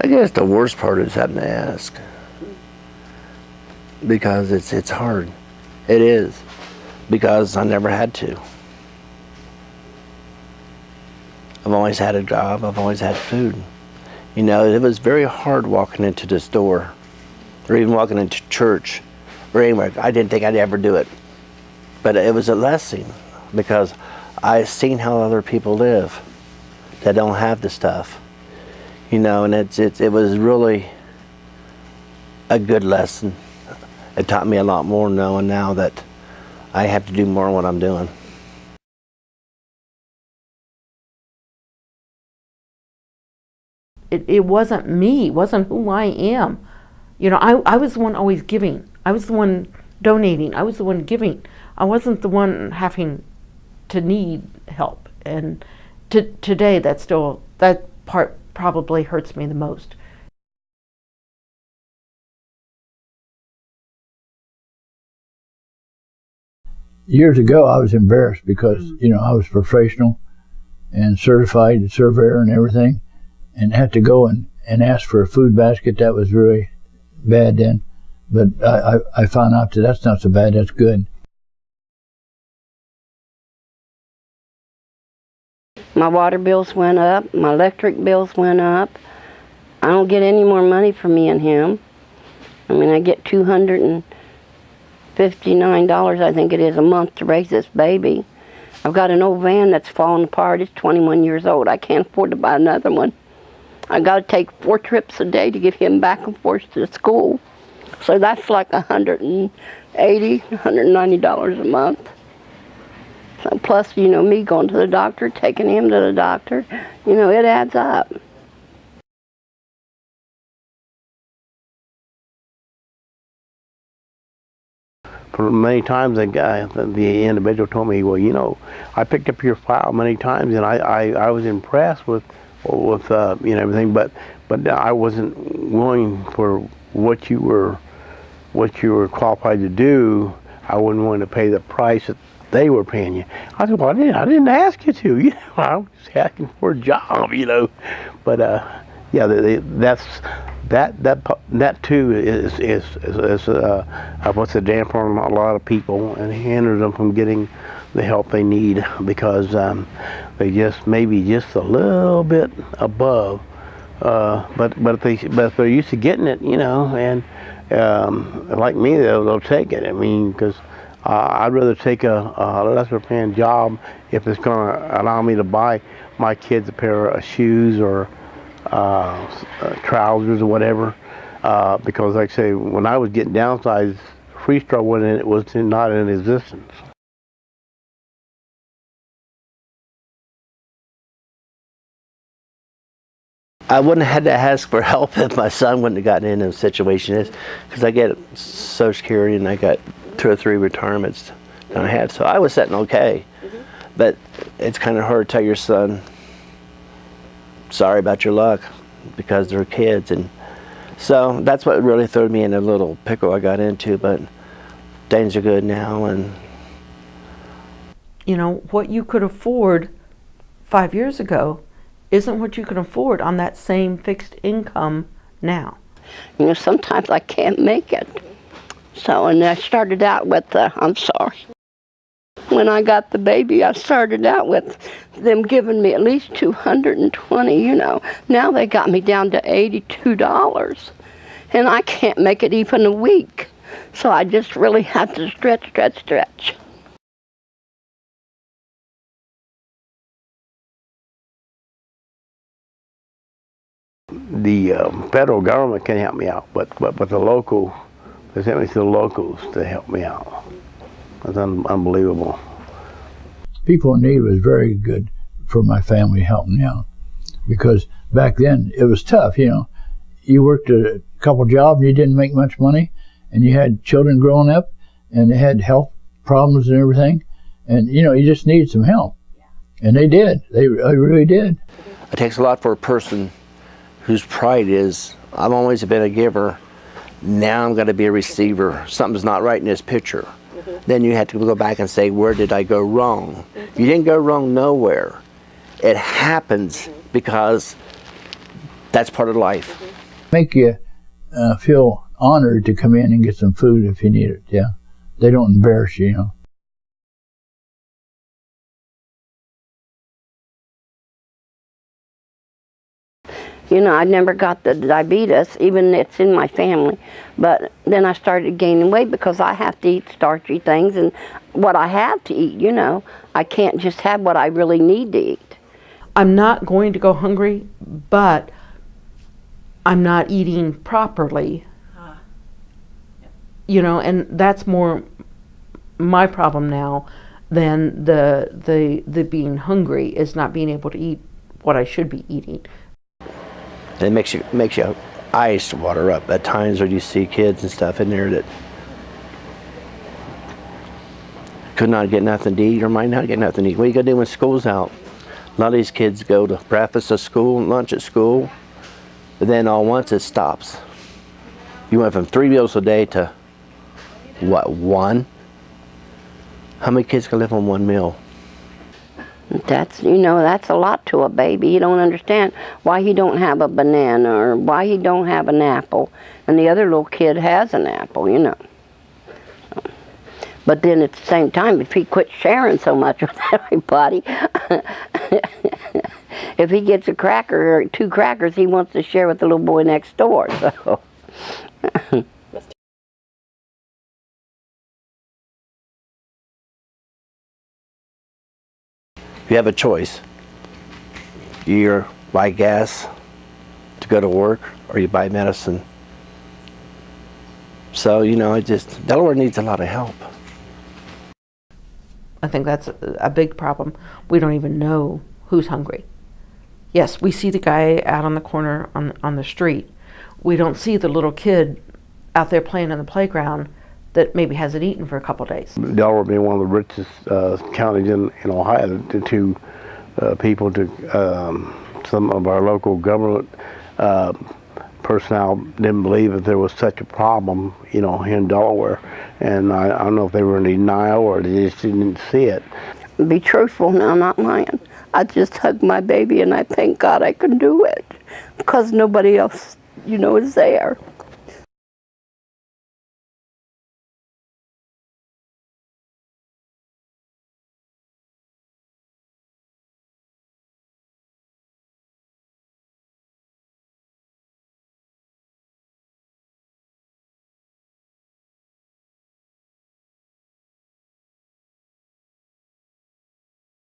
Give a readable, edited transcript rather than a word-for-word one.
I guess the worst part is having to ask, because it's hard. It is, because I never had to. I've always had a job. I've always had food. You know, it was very hard walking into this door, or even walking into church, or anywhere. I didn't think I'd ever do it, but it was a blessing, because I've seen how other people live that don't have the stuff. You know, and it was really a good lesson. It taught me a lot more, knowing now that I have to do more of what I'm doing. It wasn't me, it wasn't who I am. You know, I was the one always giving. I was the one donating. I was the one giving. I wasn't the one having to need help. And today, that part probably hurts me the most. Years ago, I was embarrassed because, you know, I was professional and certified surveyor and everything, and had to go and ask for a food basket. That was really bad then. But I found out that that's not so bad, that's good. My water bills went up, my electric bills went up. I don't get any more money from me and him. I mean, I get $259, I think it is, a month to raise this baby. I've got an old van that's falling apart. It's 21 years old. I can't afford to buy another one. I got to take 4 trips a day to get him back and forth to school. So that's like $180, $190 a month. So plus, you know, me going to the doctor, taking him to the doctor, you know, it adds up. For many times, the individual told me, well, you know, I picked up your file many times, and I was impressed with you know, everything, but I wasn't willing for what you were qualified to do. I wasn't willing to pay the price that they were paying you. I said, well, I didn't ask you to. You know, I was just asking for a job, you know. But yeah, that too is what's a damper on a lot of people, and hinders them from getting the help they need, because they just maybe just a little bit above. But if they're used to getting it, you know, and like me, they'll take it. I mean, because I'd rather take a lesser paying job if it's going to allow me to buy my kids a pair of shoes or trousers or whatever. Because, like I say, when I was getting downsized, free straw was not in existence. I wouldn't have had to ask for help if my son wouldn't have gotten in a situation, because I get Social Security and I got 2 or 3 retirements that I had, so I was sitting okay. But it's kind of hard to tell your son, sorry about your luck, because they're kids, and so that's what really threw me in a little pickle I got into. But things are good now, and You know, what you could afford 5 years ago isn't what you can afford on that same fixed income now. You know, sometimes I can't make it. So, and I started out with, I'm sorry. When I got the baby, I started out with them giving me at least $220, you know. Now they got me down to $82. And I can't make it even a week. So I just really have to stretch. the federal government can help me out, but the local, they sent me to the locals to help me out. That's unbelievable. People in Need was very good for my family helping me out, because back then it was tough. You know, you worked a couple jobs and you didn't make much money, and you had children growing up and they had health problems and everything, and you know, you just needed some help. And they did. They really did. It takes a lot for a person whose pride is, I've always been a giver, now I'm going to be a receiver. Something's not right in this picture. Then you have to go back and say, where did I go wrong? You didn't go wrong nowhere. It happens because That's part of life. Make you feel honored to come in and get some food if you need it. Yeah, they don't embarrass you, you know. You know, I never got the diabetes, even it's in my family. But then I started gaining weight because I have to eat starchy things and what I have to eat, you know. I can't just have what I really need to eat. I'm not going to go hungry, but I'm not eating properly. You know, and that's more my problem now than the being hungry, is not being able to eat what I should be eating. It makes your eyes water up at times when you see kids and stuff in there that could not get nothing to eat or might not get nothing to eat. What are you gonna do when school's out? A lot of these kids go to breakfast at school, lunch at school, but then all once it stops. You went from 3 meals a day to what, 1? How many kids can live on 1 meal? That's, you know, that's a lot to a baby. He don't understand why he don't have a banana or why he don't have an apple. And the other little kid has an apple, you know. But then at the same time, if he quits sharing so much with everybody, if he gets a cracker or 2 crackers, he wants to share with the little boy next door. So. You have a choice. You either buy gas to go to work or you buy medicine. So, you know, Delaware needs a lot of help. I think that's a big problem. We don't even know who's hungry. Yes, we see the guy out on the corner on the street. We don't see the little kid out there playing in the playground that maybe hasn't eaten for a couple days. Delaware being one of the richest counties in Ohio, to people, to some of our local government personnel didn't believe that there was such a problem, you know, here in Delaware. And I don't know if they were in denial or they just didn't see it. Be truthful now, not lying. I just hugged my baby and I thank God I could do it because nobody else, you know, is there.